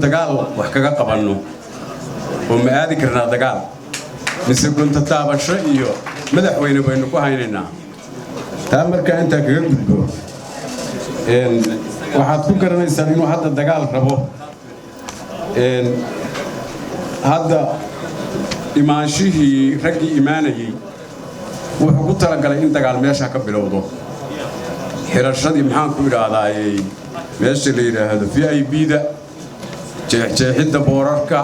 dagaal wax kaga qabanno oo ma aadi karnaa dagaal mise gunta taabasho iyo madaxweyne baynu ku haynaynaa taa marka inta kaga gudbo waxaad ku garanaysaa inuu hadda dagaal rabo hadda imaanshihii raggii imaanayay wuxuu ku talagalay in dagaal meesha ka bilowdo xirashadii maxaan ku idhaahdaayay meesha la yidhaahdo VIP-da jeexidda boorarka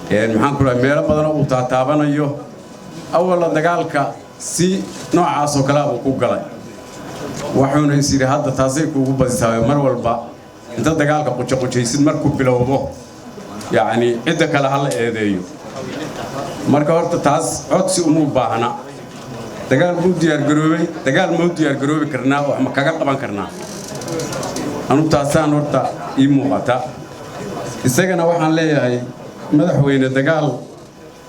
maxaan ku idhaahdaa meelo badan oo uu taataabanayo awalla dagaalka si noocaas oo kale uu ku galay waxuuna is yidhi hadda taasay kuugu badisaa mar walba inta dagaalka qujo-qujaysid markuu bilowdo yacni cidda kale ha la eedeeyo marka horta taas codsi uma baahna dagaal buu diyaargaroobay dagaal ma u diyaargaroobi karnaa wax ma kaga qaban karnaa anu taasaan horta ii muuqata isagana waxaan leeyahay madaxweyne dagaal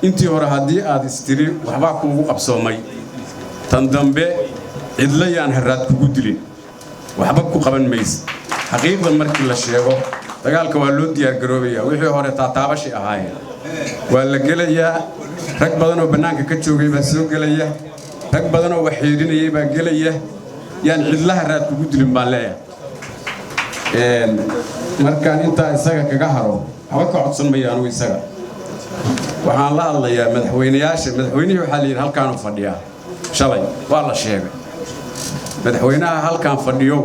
intii hore haddii aad istiri waxbaa kuugu qabsoomay tan dambe cidla yaan haraad kugu dilin waxba ku qaban maysid xaqiiqda markii la sheego dagaalka waa loo diyaargaroobayaa wixii hore taataabashi ahaayeen waa la gelayaa rag badan oo bannaanka ka joogay baa soo gelaya rag badan oo wax xiidhinayay baa gelaya yaan cidla haraad kugu dilin baan leeyahay markaan intaa isaga kaga haro waxba ka codsan maya anugu isaga waxaan la hadlayaa madaxweynihii waxaa la yidhi halkaanu fadhiyaa shalay waa la sheegay madaxweynaha halkaan fadhiyo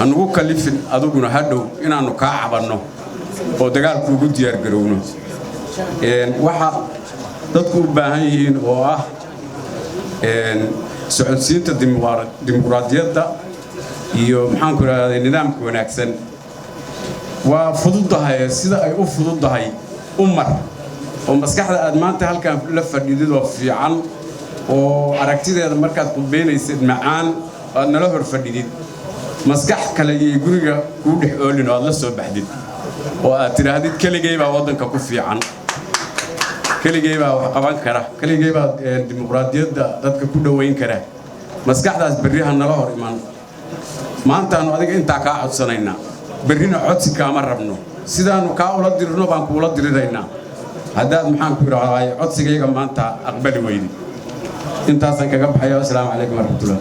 anugu kalifin aduguna hadhow inaannu kaa cabanno oo dagaalku ugu diyaargarowno waxa dadku u baahan yihiin oo ah socodsiinta dimuqraadiyadda iyo maxaan ku idhahday nidaamka wanaagsan waa fududahay sida ay u fududahay umar oo maskaxda aad maanta halkaan la fadhidid oo fiican oo aragtideeda markaad qudbeynaysid macaan aad nala hor fadhidid maskax kale iyo guriga kuu dhex oolin oo aad la soo baxdid oo aad tidhaahdid keligay baa waddanka ku fiican keligay baa wax qaban kara keligay baa dimuqraadiyadda dadka ku dhoweyn kara maskaxdaas berriha nala hor iman maantaanu adiga intaa kaa codsanaynaa berrina codsi kaama rabno sidaanu kaa ula dirno baan kuula diriraynaa haddaad maxaan ku idhahdaa codsigayga maanta aqbali weydi intaasaan kaga baxaya assalaamu calaykum waraxmatullah